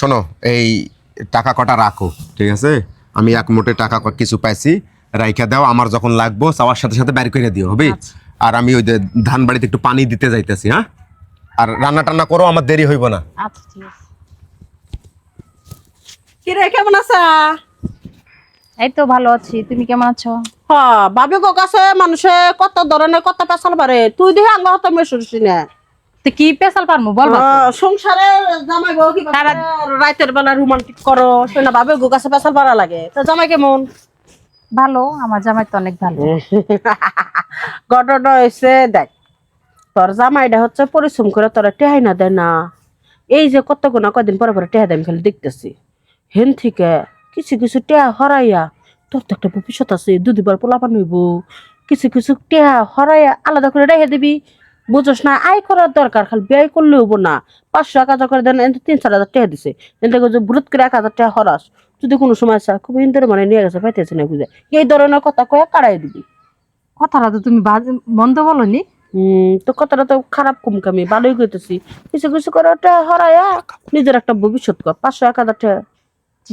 শোনো, এই টাকা কটা রাখো, ঠিক আছে? আমি এক মোটে টাকা কিছু পাইছি, রাইখা দাও। আমার যখন লাগবো চাওয়ার সাথে সাথে বের করে দিও, হবে? আচ্ছা। আর আমি ওই যে ধান বাড়িতে একটু পানি দিতে যাইতেছি, হ্যাঁ? আর রান্না টান্না করো, আমার দেরি হইব না। আচ্ছা ঠিক আছে। কি রে, কেমন আছা? এই তো ভালো আছি, তুমি কেমন আছো? হ্যাঁ, ভাবি গো কাছে মানুষে কত ধরনের কত পেশাল পারে, তুই দেখে আঙ্গ হতো মেসুরছি না। তো কি পেশাল পারমু বলবা তো? সংসারে জামাই বউ কি রাতের বেলা রোমান্টিক করো, সেটা ভাবে গো কাছে পেশাল পারা লাগে। তো জামাই কেমন? ভালো, আমার জামাই তো অনেক ভালো। ঘটনা হয়েছে দেখ, তোর জামাইটা হচ্ছে পরিশ্রম করে তোরা টেহাই না দেয় না। এই যে কত গুণা কদিন পরে পরে টেহা দেয় আমি খালি দেখতেছি। হেন থেকে কিছু কিছু টেহা হরাইয়া তোর তো একটা ভবিষ্যৎ আছে, দুদিবার পোলাপান হইব। কিছু কিছু টেহা হরাইয়া আলাদা করে রেখে দিবি, বুঝোস না? আয় করার দরকার, খালি ব্যয় করলে হবো না। 500-1000 করে দেন, 3-4 হাজার টাকা দিছে, এতে বুরুত করে 1000 টাকা খরচ। যদি কোনো সময় খুব ইন্দরে মানে নিয়ে গেছে পাইতেছে না বুঝে, এই ধরনের কথা কয়ে কাড়াই দিবি। কথাটা তো তুমি মন্দ বলনি। তো কথাটা তো খারাপ কুমকামি ভালোই করতেছি। কিছু কিছু করে ওটা হরাইয়া নিজের একটা ভবিষ্যৎ কর। 500-1000 টাকা।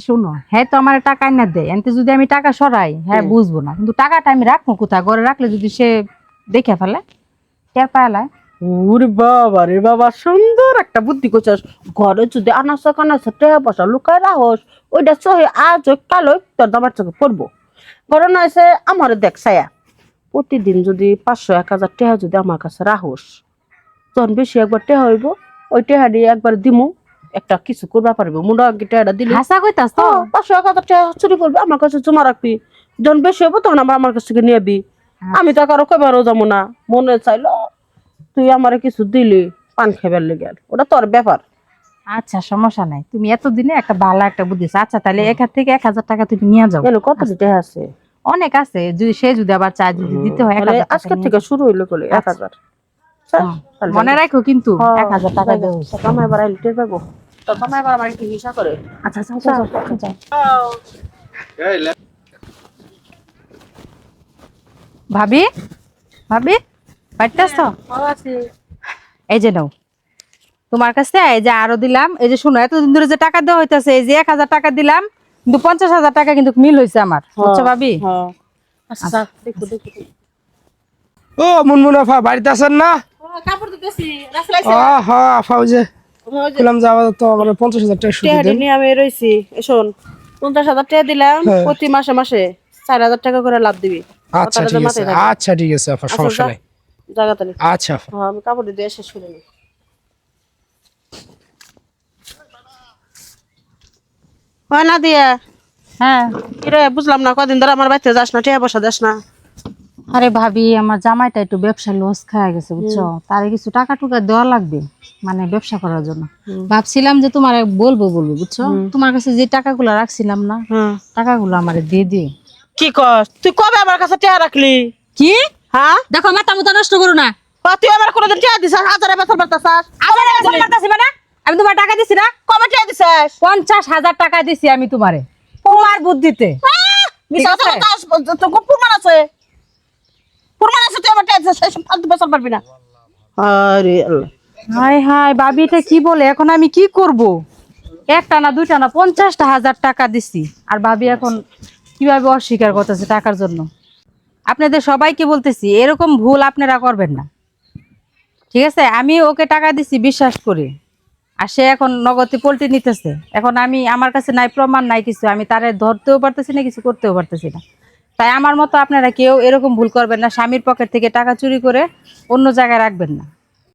শোনো, হ্যাঁ তো আমার টাকা না দেয়, এনতে যদি আমি টাকা সরাই হ্যাঁ বুঝবো না, কিন্তু টাকাটা আমি রাখবো কোথায়? ঘরে রাখলে যদি সে দেখে ফেলে, টের পালায়। ওরে বাবা রে বাবা, সুন্দর একটা বুদ্ধি করছিস। ঘরে যদি আনাচা কানাচা টাকা পয়সা লুকায় রাখস, ওইটা সহে আজ ওই কাল ওই তোর দাবার চোখে পড়বো। ঘরে না এসে আমার দেখ ছায়া, প্রতিদিন যদি 500-1000 টাকা যদি আমার কাছে রাখস, তখন বেশি একবার টেহা হইব, ওই টেহা দিয়ে একবার দিমু, একটা কিছু করবা পারবো। মুন্ডা টেহাটা দিলি হাসা কইতাস তো? 500-1000 টাকা চুরি করবি, আমার কাছে জমা রাখবি। যখন বেশি হইব তখন আমার কাছ থেকে নিয়ে আমি তো কারো কইবারও যাবো না। মনে চাইলো তুই আমার কিছু দিলি পান খাইবার লেগে, ওটা তোর ব্যাপার। আচ্ছা সমস্যা নাই, তুমি এতদিনে একটা ভালো একটা বুদ্ধি। আচ্ছা তাহলে এখান থেকে 1000 টাকা তুমি নিয়ে যাও। কেন, কত দিতে আছে? অনেক আছে, যদি সে যদি আবার চায় যদি দিতে হয় 1000 টাকা আজকে নিয়ে থেকে যাও। শুরু হইলো বলে 1000। মনে রাখো কিন্তু 1000 টাকা দেবো। কামাই বার আইলে টের পাবো। তোর কামাই বার আমার একটু হিসাব করে। আচ্ছা আচ্ছা যাও। ভাবি ভাবি বাড়িতে আসছো? এই যে নাও তোমার কাছে, এই যে আরো দিলাম। এই যে শুনো, এতদিন ধরে যে টাকা দেওয়া হইতাছে, এই যে 1000 টাকা দিলাম, কিন্তু 50,000 টাকা কিন্তু মিল হয়েছে আমার, বুঝছো ভাবি? আচ্ছা দেখো দেখো। ও মুনমুনাফা বাড়িতে আছেন না? কাপড় দিতেছি, রাসলাই হ্যাঁ আফা, ওই যে বললাম যে আমার তো আমার 50,000 টাকা সুদ দেন। নিয়ে আমি রইছি। শোন, 50,000 টাকা দিলাম, হ্যাঁ। প্রতি মাসে মাসে 4,000 টাকা করে লাভ দিবি। আচ্ছা ঠিক আছে, আচ্ছা ঠিক আছে আফা, সমস্যা নাই। জায়গা তালি। আচ্ছা আফা। হ্যাঁ, আমি কাপড় দিতে শেষ করে নি। হয় না দিয়া? হ্যাঁ। কিরে, বুঝলাম না, কদিন ধরে আমার বাড়িতে যাস না, টাকা পয়সা দেস না। আরে ভাবি, আমার জামাইটা একটু ব্যবসা লস খায় গেছে, বুঝছো? তারে কিছু টাকা টুকা দেওয়া লাগবে, মানে ব্যবসা করার জন্য। ভাবছিলাম যে তোমার বলবো, বুঝছো? তোমার কাছে যে টাকাগুলো রাখছিলাম না, টাকাগুলো আমারে দিয়ে দিয়ে। কি কর তুই? কবে আমার কাছে টাকা রাখলি? কি? হ্যাঁ, দেখো মাথা মতো নষ্ট করো না। তুই আমার কোনোদিন টাকা দিছিস? হাজারে বেতন পাতাছিস? আমি তোমার টাকা দিছি না? কবে টাকা দিছিস? 50,000 টাকা দিছি আমি তোমারে, তোমার বুদ্ধিতে। মিছা কথা বলছিস, তোর কোন প্রমাণ আছে? প্রমাণ আছে তুই আমার টাকা দিছিস? সেসব ফালতু বেতন পারবি না। আরে আল্লাহ, হায় হায়, ভাবি এটা কি বলে? এখন আমি কি করব? একটা না দুইটা না 50,000 টাকা দিছি, আর ভাবি এখন কিভাবে অস্বীকার করতেছে টাকার জন্য। আপনাদের সবাইকে বলতেছি, এরকম ভুল আপনারা করবেন না, ঠিক আছে? আমি ওকে টাকা দিছি বিশ্বাস করে, আর সে এখন নগদে পল্টি নিতেছে। এখন আমি, আমার কাছে নাই প্রমাণ নাই কিছু, আমি তারে ধরতেও পারতেছি না, কিছু করতেও পারতেছি না। তাই আমার মতো আপনারা কেউ এরকম ভুল করবেন না, স্বামীর পকেট থেকে টাকা চুরি করে অন্য জায়গায় রাখবেন না।